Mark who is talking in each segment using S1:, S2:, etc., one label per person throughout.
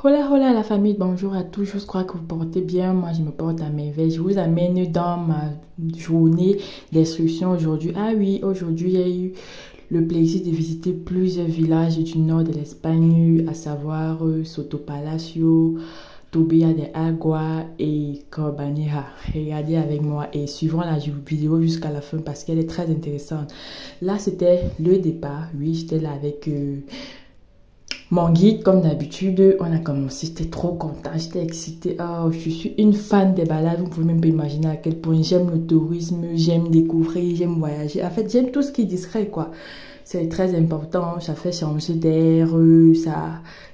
S1: Hola, hola la famille, bonjour à tous, je crois que vous portez bien, moi je me porte à merveille. Je vous amène dans ma journée d'instruction aujourd'hui. Ah oui, aujourd'hui j'ai eu le plaisir de visiter plusieurs villages du nord de l'Espagne, à savoir Soto Palacio, Tobia de Agua et Corbaneja. Regardez avec moi et suivons la vidéo jusqu'à la fin parce qu'elle est très intéressante. Là c'était le départ, oui j'étais là avec... mon guide, comme d'habitude, on a commencé, j'étais trop content, j'étais excitée. Oh, je suis une fan des balades, vous pouvez même pas imaginer à quel point j'aime le tourisme, j'aime découvrir, j'aime voyager. En fait, j'aime tout ce qui est distrait, quoi. C'est très important, ça fait changer d'air,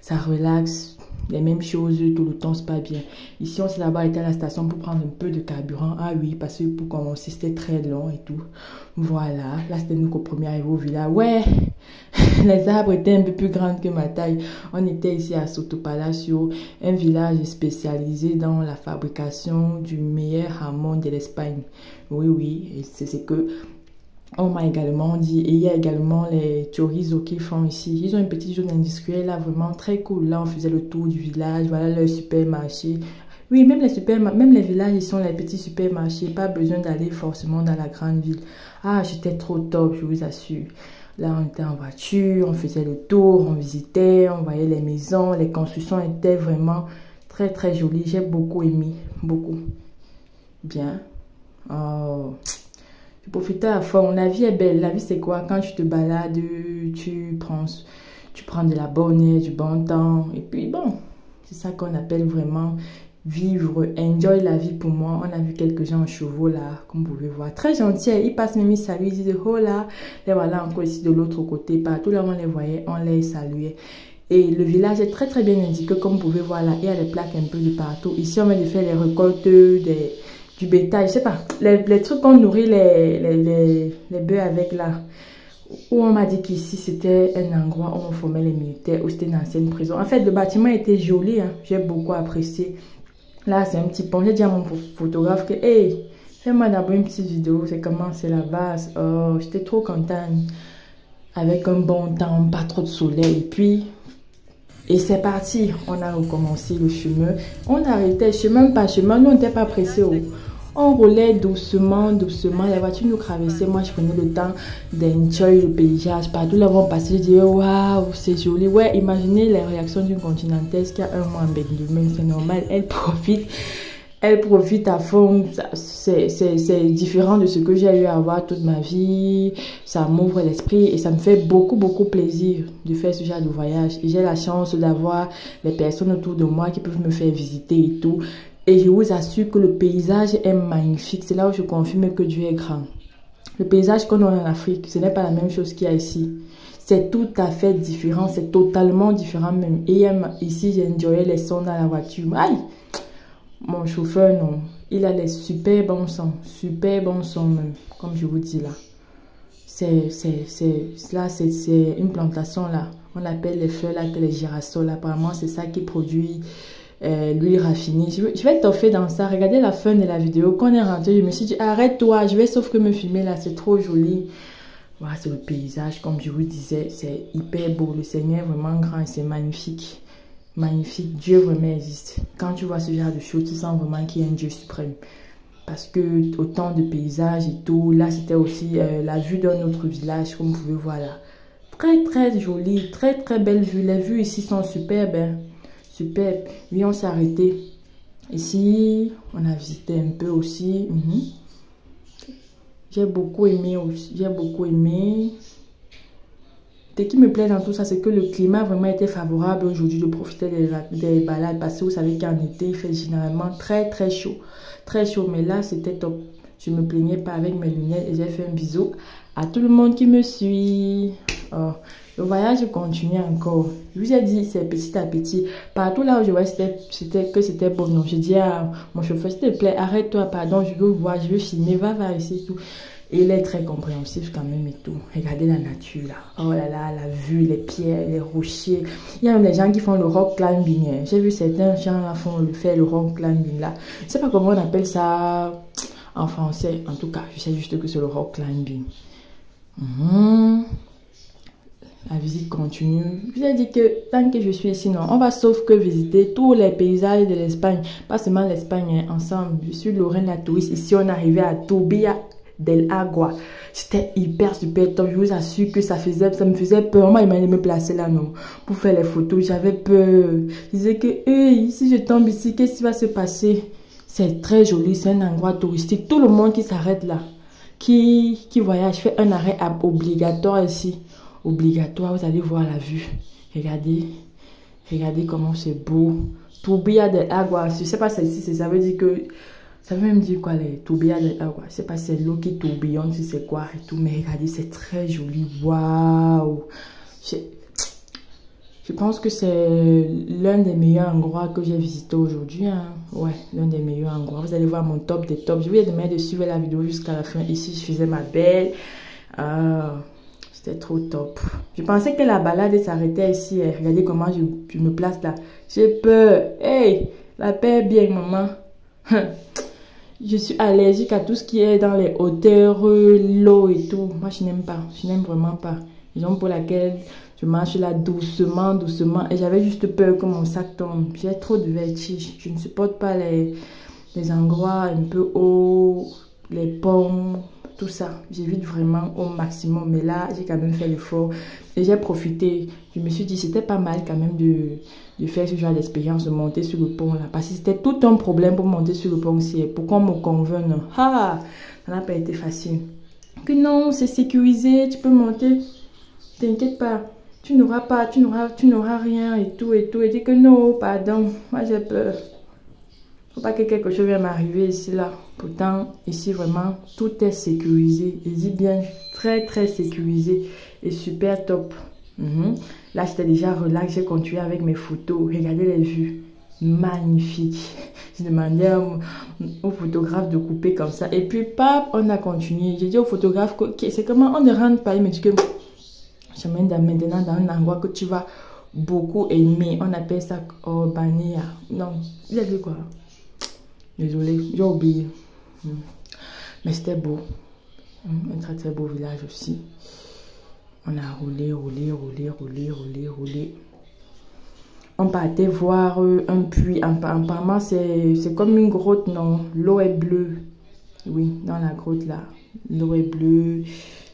S1: ça relaxe. Les mêmes choses tout le temps, c'est pas bien. Ici, on s'est d'abord été à la station pour prendre un peu de carburant. Ah oui, parce que pour commencer, c'était très long et tout. Voilà, là, c'était nous qu'au premier arrivé au village. Ouais, les arbres étaient un peu plus grands que ma taille. On était ici à Soto Palacio, un village spécialisé dans la fabrication du meilleur jamon de l'Espagne. Oui, oui, c'est que... on m'a également dit, et il y a également les chorizo qui font ici. Ils ont une petite zone industrielle là, vraiment très cool. Là, on faisait le tour du village, voilà le supermarché. Oui, même même les villages, ils sont les petits supermarchés. Pas besoin d'aller forcément dans la grande ville. Ah, j'étais trop top, je vous assure. Là, on était en voiture, on faisait le tour, on visitait, on voyait les maisons. Les constructions étaient vraiment très, très jolies. J'ai beaucoup aimé, beaucoup. Bien. Oh... je profitais à fond. La vie est belle. La vie, c'est quoi? Quand tu te balades, tu prends de la bonne air, du bon temps. Et puis, bon, c'est ça qu'on appelle vraiment vivre. Enjoy la vie pour moi. On a vu quelques gens en chevaux là, comme vous pouvez voir. Très gentils. Ils passent même, ils saluent. Ils disent, oh là, les voilà encore ici de l'autre côté. Partout là, on les voyait, on les saluait. Et le village est très très bien indiqué, comme vous pouvez voir là. Il y a des plaques un peu de partout. Ici, on vient de faire les récoltes du bétail, je sais pas, les trucs qu'on nourrit les bœufs avec là. Où on m'a dit qu'ici c'était un endroit où on formait les militaires, où c'était une ancienne prison. En fait, le bâtiment était joli, hein. J'ai beaucoup apprécié. Là, c'est un petit pont. J'ai dit à mon photographe que, hey, fais-moi d'abord une petite vidéo, c'est comment c'est la base. Oh, j'étais trop contente. Avec un bon temps, pas trop de soleil. Et puis, et c'est parti. On a recommencé le chemin. On arrêtait, chemin pas chemin, nous on n'était pas pressés. On roulait doucement, doucement. Les voitures nous traversaient. Moi, je prenais le temps d'enjoy le paysage. Partout là où on passait, je disais, waouh, c'est joli. Ouais, imaginez les réactions d'une continentaise qui a un mois en bec de main. C'est normal, elle profite. Elle profite à fond. C'est différent de ce que j'ai eu à voir toute ma vie. Ça m'ouvre l'esprit et ça me fait beaucoup, beaucoup plaisir de faire ce genre de voyage. Et j'ai la chance d'avoir les personnes autour de moi qui peuvent me faire visiter et tout. Et je vous assure que le paysage est magnifique. C'est là où je confirme que Dieu est grand. Le paysage qu'on a en Afrique, ce n'est pas la même chose qu'il y a ici. C'est tout à fait différent. C'est totalement différent même. Et ici, j'ai enjoyé les sons dans la voiture. Aïe! Mon chauffeur, non. Il a les super bons sons même. Comme je vous dis là. C'est une plantation là. On appelle les fleurs là, les girasoles. Apparemment, c'est ça qui produit... l'huile raffinée. Je vais toffer dans ça. Regardez la fin de la vidéo. Quand on est rentré, je me suis dit, arrête-toi, je vais sauf que me filmer là, c'est trop joli. Voilà, c'est le paysage, comme je vous disais, c'est hyper beau. Le Seigneur est vraiment grand et c'est magnifique. Magnifique. Dieu vraiment existe. Quand tu vois ce genre de choses, tu sens vraiment qu'il y a un Dieu suprême. Parce que autant de paysages et tout. Là, c'était aussi la vue d'un autre village, comme vous pouvez voir là. Très, très joli. Très, très belle vue. Les vues ici sont superbes, hein. Superbe. Oui, on s'est arrêté. Ici, on a visité un peu aussi. J'ai beaucoup aimé aussi. J'ai beaucoup aimé. Ce qui me plaît dans tout ça, c'est que le climat vraiment était favorable aujourd'hui de profiter des balades. Parce que vous savez qu'en été, il fait généralement très très chaud. Très chaud. Mais là, c'était top. Je ne me plaignais pas avec mes lunettes et j'ai fait un bisou à tout le monde qui me suit. Oh. Le voyage continue encore. Je vous ai dit, c'est petit à petit. Partout là où je vois, c'était bon. Donc, je dis à mon chauffeur, s'il te plaît, arrête-toi, pardon, je veux voir, je veux filmer, va ici et tout. Et il est très compréhensif quand même et tout. Regardez la nature là. Oh là là, la vue, les pierres, les rochers. Il y a même des gens qui font le rock climbing. Hein. J'ai vu certains gens là faire le rock climbing là. Je ne sais pas comment on appelle ça en français. En tout cas, je sais juste que c'est le rock climbing. la visite continue. Je vous ai dit que tant que je suis ici, non, on va sauf que visiter tous les paysages de l'Espagne. Pas seulement l'Espagne, hein, ensemble. Je suis Lorraine la touriste. Ici, on est arrivé à Torbilla del Agua. C'était hyper super top. Je vous assure que ça me faisait peur. Moi, il m'a me placer là, non, pour faire les photos. J'avais peur. Je disais que, hey, si je tombe ici, qu'est-ce qui va se passer? C'est très joli. C'est un endroit touristique. Tout le monde qui s'arrête là, qui voyage, fait un arrêt obligatoire ici. Obligatoire, vous allez voir la vue. Regardez. Regardez comment c'est beau. Torbilla del Agua. Je sais pas si ça veut dire que... Ça veut même dire quoi, les Torbilla del Agua. Je sais pas si c'est l'eau qui tourbillonne, si c'est quoi et tout. Mais regardez, c'est très joli. Waouh. Je pense que c'est l'un des meilleurs endroits que j'ai visité aujourd'hui. Hein. Ouais, l'un des meilleurs endroits. Vous allez voir mon top des tops. Je vous ai demandé de suivre la vidéo jusqu'à la fin. Ici, je faisais ma belle. C'était trop top. Je pensais que la balade s'arrêtait ici. Regardez comment je me place là. J'ai peur. Hey, la paix est bien, maman. Je suis allergique à tout ce qui est dans les hauteurs, l'eau et tout. Moi, je n'aime pas. Je n'aime vraiment pas. Raison pour laquelle je marche là doucement, doucement. Et j'avais juste peur que mon sac tombe. J'ai trop de vertige. Je ne supporte pas les endroits un peu hauts, les ponts, tout ça. J'évite vraiment au maximum. Mais là, j'ai quand même fait l'effort. Et j'ai profité. Je me suis dit, c'était pas mal quand même de faire ce genre d'expérience, de monter sur le pont là. Parce que c'était tout un problème pour monter sur le pont aussi. Pourquoi on me convainc? Ah, ça n'a pas été facile. Que non, c'est sécurisé, tu peux monter. T'inquiète pas. Tu n'auras rien et tout et tout. Et dit que non, pardon. Moi j'ai peur. Faut pas que quelque chose vienne m'arriver ici là. Pourtant, ici vraiment, tout est sécurisé. Je dis bien, très très sécurisé et super top. Là, j'étais déjà relax. J'ai continué avec mes photos. Regardez les vues. Magnifique. J'ai demandé au photographe de couper comme ça. Et puis, pap, on a continué. J'ai dit au photographe que c'est comment on ne rentre pas. Il me dit que je m'amène maintenant dans un endroit que tu vas beaucoup aimer. On appelle ça Urbania. Non, il a dit quoi? Désolé, j'ai oublié. Mais c'était beau. Un très très beau village aussi. On a roulé. On partait voir un puits. Apparemment, c'est comme une grotte, non? L'eau est bleue. Oui, dans la grotte là. L'eau est bleue.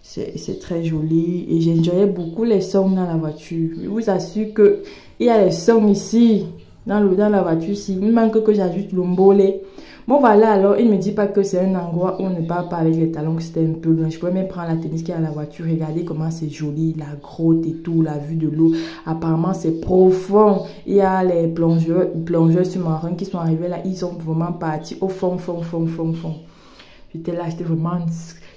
S1: C'est très joli. Et j'enjoyais beaucoup les sons dans la voiture. Je vous assure que il y a les sons ici. Dans la voiture ici. Il manque que j'ajoute le mbolé. Bon voilà, alors il ne me dit pas que c'est un endroit où on ne parle pas avec les talons, que c'était un peu loin. Je pouvais même prendre la tennis qui est à la voiture. Regardez comment c'est joli, la grotte et tout, la vue de l'eau. Apparemment c'est profond. Il y a les plongeurs sous-marins qui sont arrivés là. Ils sont vraiment partis au fond. J'étais là,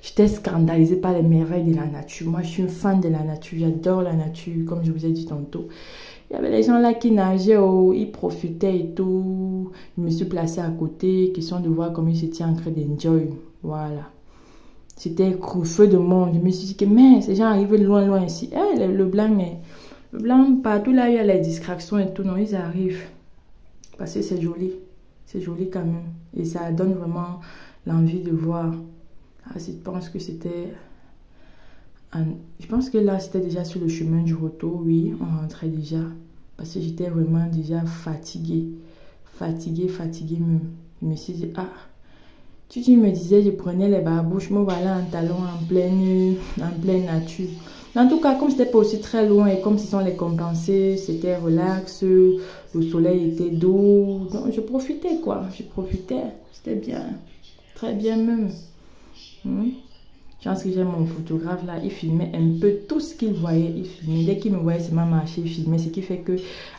S1: j'étais scandalisée par les merveilles de la nature. Moi je suis une fan de la nature, j'adore la nature, comme je vous ai dit tantôt. Il y avait les gens là qui nageaient, ils profitaient et tout. Je me suis placée à côté, question de voir comment ils étaient en train d'enjoy. Voilà. C'était feu de monde. Je me suis dit que, mais ces gens arrivent loin ici. Le blanc, partout là, il y a les distractions et tout. Non, ils arrivent. Parce que c'est joli. C'est joli quand même. Et ça donne vraiment l'envie de voir. Ah, je pense que c'était... Je pense que là, c'était déjà sur le chemin du retour. Oui, on rentrait déjà. Parce que j'étais vraiment déjà fatiguée. Fatiguée même. Je me suis dit, tu me disais, je prenais les barbouches. Me voilà en talon en pleine nature. En tout cas, comme c'était pas aussi très loin et comme ce sont les compensés, c'était relax. Le soleil était doux. Donc, je profitais quoi. Je profitais. C'était bien. Très bien même. Je pense que j'ai mon photographe là, il filmait un peu tout ce qu'il voyait, il filmait. Dès qu'il me voyait seulement marcher, il filmait. Ce qui fait que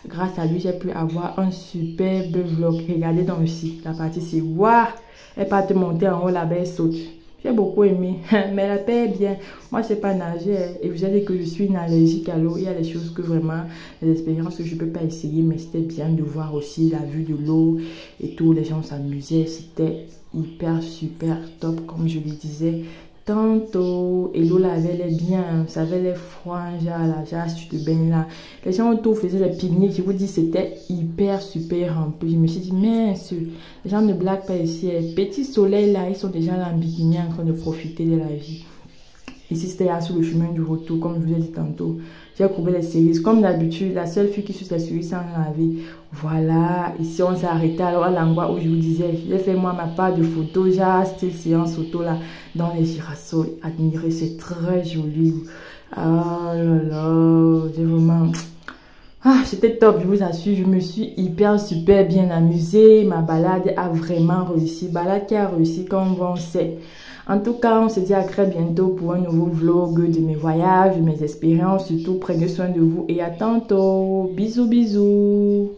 S1: grâce à lui, j'ai pu avoir un superbe vlog. Regardez dans le site, la partie c'est waouh, elle part te monter en haut là-bas, elle saute. J'ai beaucoup aimé, mais la paix est bien. Moi, je sais pas nager et vous avez dit que je suis une allergique à l'eau. Il y a des choses que vraiment, les expériences que je peux pas essayer, mais c'était bien de voir aussi la vue de l'eau et tout. Les gens s'amusaient, c'était hyper super top comme je le disais. Tantôt, et l'eau là avait l'air bien, ça avait l'air froid, genre si tu te baignes là. Les gens autour faisaient des pique-niques, je vous dis, c'était hyper super rempli. Je me suis dit, mince, les gens ne blaguent pas ici. Petit soleil là, ils sont déjà là en bikini en train de profiter de la vie. Ici, c'était sur le chemin du retour, comme je vous ai dit tantôt. J'ai courbé les cerises. Comme d'habitude, la seule fille qui suit les cerises sans laver. Voilà. Ici, on s'est arrêté alors à l'endroit où je vous disais. J'ai fait moi ma part de photos. J'ai style séance photo là, dans les girasoles. Admirez, c'est très joli. Ah là là, j'ai vraiment... Ah, c'était top, je vous assure, je me suis hyper super bien amusée. Ma balade a vraiment réussi. Balade qui a réussi comme on sait. En tout cas, on se dit à très bientôt pour un nouveau vlog de mes voyages, de mes expériences. Surtout, prenez soin de vous et à tantôt. Bisous, bisous.